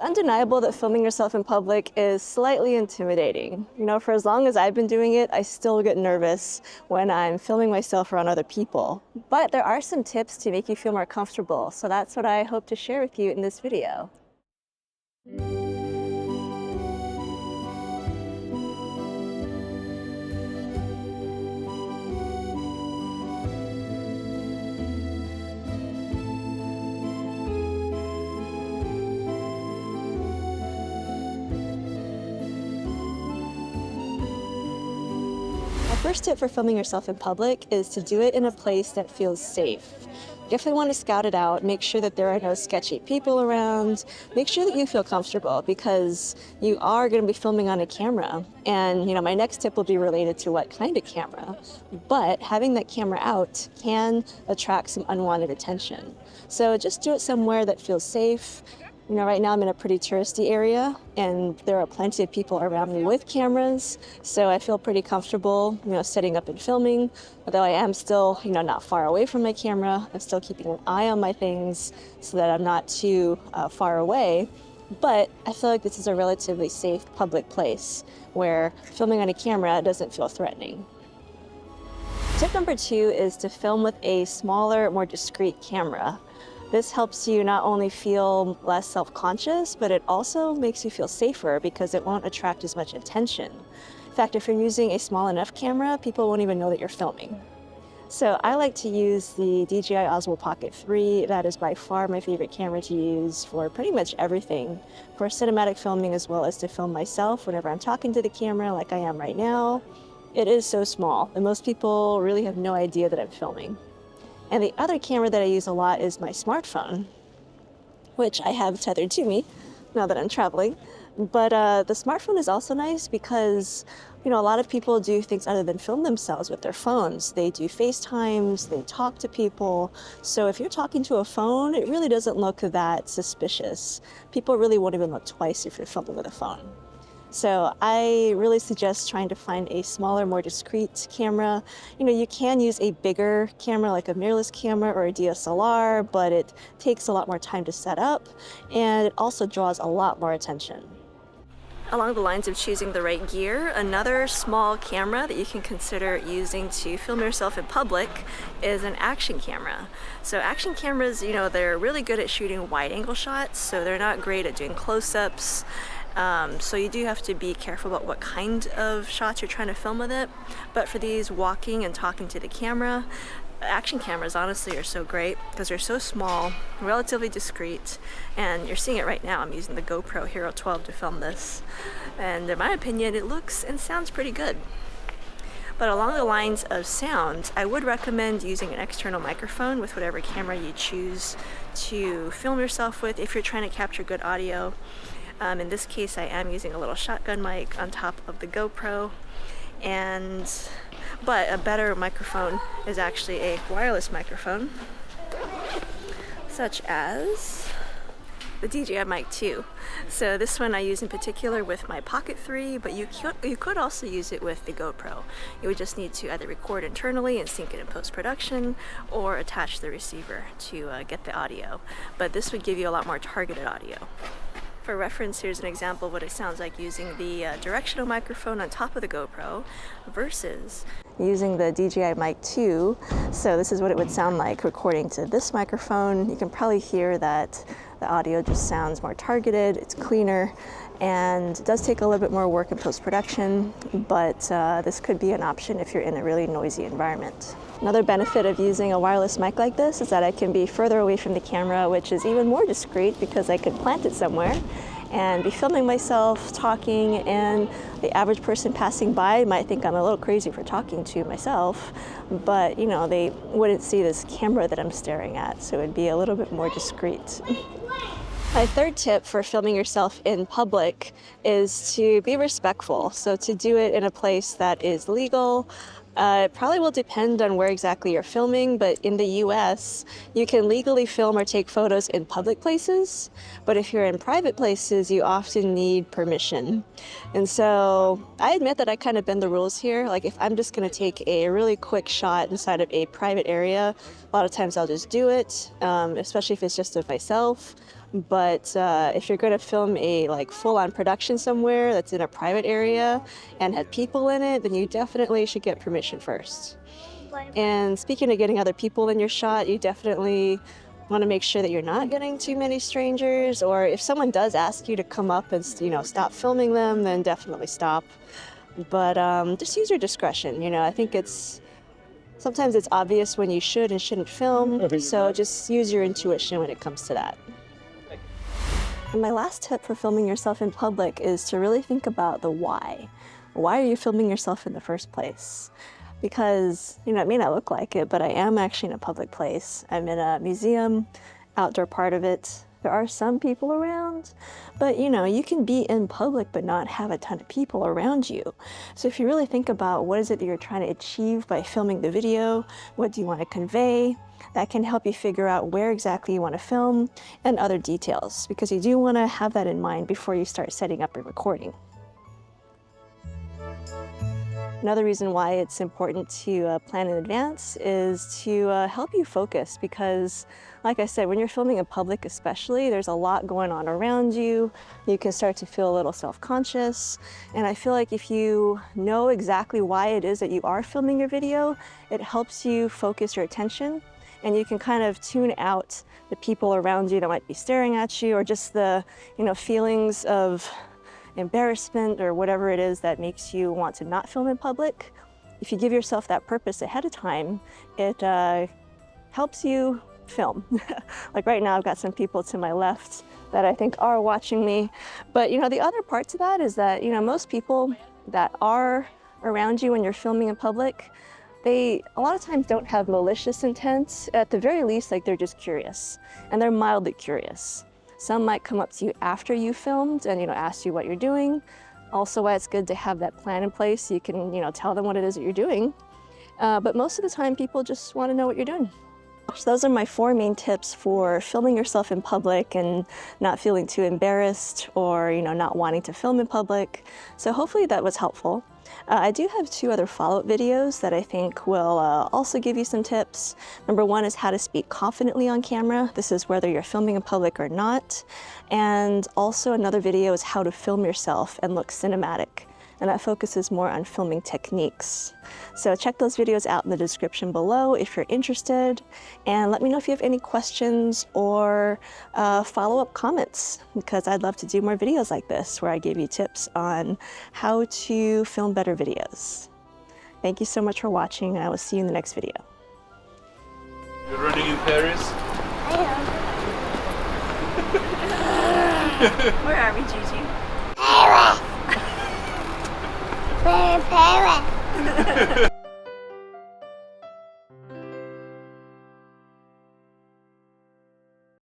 Undeniable that filming yourself in public is slightly intimidating. For as long as I've been doing it, I still get nervous when I'm filming myself around other people. But there are some tips to make you feel more comfortable, so that's what I hope to share with you in this video. My first tip for filming yourself in public is to do it in a place that feels safe. You definitely want to scout it out, make sure that there are no sketchy people around, make sure that you feel comfortable because you are going to be filming on a camera. And my next tip will be related to what kind of camera, but having that camera out can attract some unwanted attention. So just do it somewhere that feels safe. Right now I'm in a pretty touristy area and there are plenty of people around me with cameras, so I feel pretty comfortable, setting up and filming. Although I am still, not far away from my camera, I'm still keeping an eye on my things so that I'm not too far away. But I feel like this is a relatively safe public place where filming on a camera doesn't feel threatening. Tip number 2 is to film with a smaller, more discreet camera. This helps you not only feel less self-conscious, but it also makes you feel safer because it won't attract as much attention. In fact, if you're using a small enough camera, people won't even know that you're filming. So I like to use the DJI Osmo Pocket 3. That is by far my favorite camera to use for pretty much everything, for cinematic filming as well as to film myself whenever I'm talking to the camera like I am right now. It is so small, and most people really have no idea that I'm filming. And the other camera that I use a lot is my smartphone, which I have tethered to me now that I'm traveling. But the smartphone is also nice because, a lot of people do things other than film themselves with their phones. They do FaceTimes, they talk to people. So if you're talking to a phone, it really doesn't look that suspicious. People really won't even look twice if you're filming with a phone. So I really suggest trying to find a smaller, more discreet camera. You can use a bigger camera like a mirrorless camera or a DSLR, but it takes a lot more time to set up and it also draws a lot more attention. Along the lines of choosing the right gear, another small camera that you can consider using to film yourself in public is an action camera. So action cameras, they're really good at shooting wide-angle shots, so they're not great at doing close-ups. So you do have to be careful about what kind of shots you're trying to film with it. But for these walking and talking to the camera, action cameras honestly are so great because they're so small, relatively discreet, and you're seeing it right now. I'm using the GoPro Hero 12 to film this, and in my opinion it looks and sounds pretty good. But along the lines of sound, I would recommend using an external microphone with whatever camera you choose to film yourself with if you're trying to capture good audio. In this case, I am using a little shotgun mic on top of the GoPro, but a better microphone is actually a wireless microphone, such as the DJI Mic 2. So this one I use in particular with my Pocket 3, but you could also use it with the GoPro. You would just need to either record internally and sync it in post-production or attach the receiver to get the audio. But this would give you a lot more targeted audio. For reference, here's an example of what it sounds like using the directional microphone on top of the GoPro versus using the DJI Mic 2. So this is what it would sound like recording to this microphone. You can probably hear that the audio just sounds more targeted, it's cleaner, and it does take a little bit more work in post-production, but this could be an option if you're in a really noisy environment. Another benefit of using a wireless mic like this is that I can be further away from the camera, which is even more discreet because I could plant it somewhere and be filming myself, talking, and the average person passing by might think I'm a little crazy for talking to myself, but they wouldn't see this camera that I'm staring at, so it would be a little bit more discreet. My third tip for filming yourself in public is to be respectful. So to do it in a place that is legal. It probably will depend on where exactly you're filming, but in the US, you can legally film or take photos in public places. But if you're in private places, you often need permission. And so I admit that I kind of bend the rules here. Like if I'm just gonna take a really quick shot inside of a private area, a lot of times I'll just do it, especially if it's just of myself. But if you're going to film a like full-on production somewhere that's in a private area and had people in it, then you definitely should get permission first. And speaking of getting other people in your shot, you definitely want to make sure that you're not getting too many strangers, or if someone does ask you to come up and stop filming them, then definitely stop. But just use your discretion. I think sometimes it's obvious when you should and shouldn't film, so just use your intuition when it comes to that. And my last tip for filming yourself in public is to really think about the why. Why are you filming yourself in the first place? Because, it may not look like it, but I am actually in a public place. I'm in a museum, outdoor part of it. There are some people around, but you can be in public but not have a ton of people around you. So if you really think about what is it that you're trying to achieve by filming the video, what do you want to convey, that can help you figure out where exactly you want to film and other details, because you do want to have that in mind before you start setting up your recording. Another reason why it's important to plan in advance is to help you focus, because like I said, when you're filming in public especially, there's a lot going on around you. You can start to feel a little self-conscious. And I feel like if you know exactly why it is that you are filming your video, it helps you focus your attention, and you can kind of tune out the people around you that might be staring at you, or just the feelings of embarrassment or whatever it is that makes you want to not film in public. If you give yourself that purpose ahead of time, it helps you film. Like right now, I've got some people to my left that I think are watching me. But the other part to that is that most people that are around you when you're filming in public, they a lot of times don't have malicious intent. At the very least, like, they're just curious, and they're mildly curious. Some might come up to you after you filmed and ask you what you're doing. Also, why it's good to have that plan in place so you can tell them what it is that you're doing. But most of the time, people just want to know what you're doing. So those are my 4 main tips for filming yourself in public and not feeling too embarrassed, or not wanting to film in public. So hopefully that was helpful. I do have 2 other follow-up videos that I think will also give you some tips. Number 1 is how to speak confidently on camera. This is whether you're filming in public or not. And also another video is how to film yourself and look cinematic. And that focuses more on filming techniques. So check those videos out in the description below if you're interested, and let me know if you have any questions or follow-up comments, because I'd love to do more videos like this where I give you tips on how to film better videos. Thank you so much for watching, and I will see you in the next video. You're running in Paris? I am. Where are we, Gigi? Paris! We're in Paris!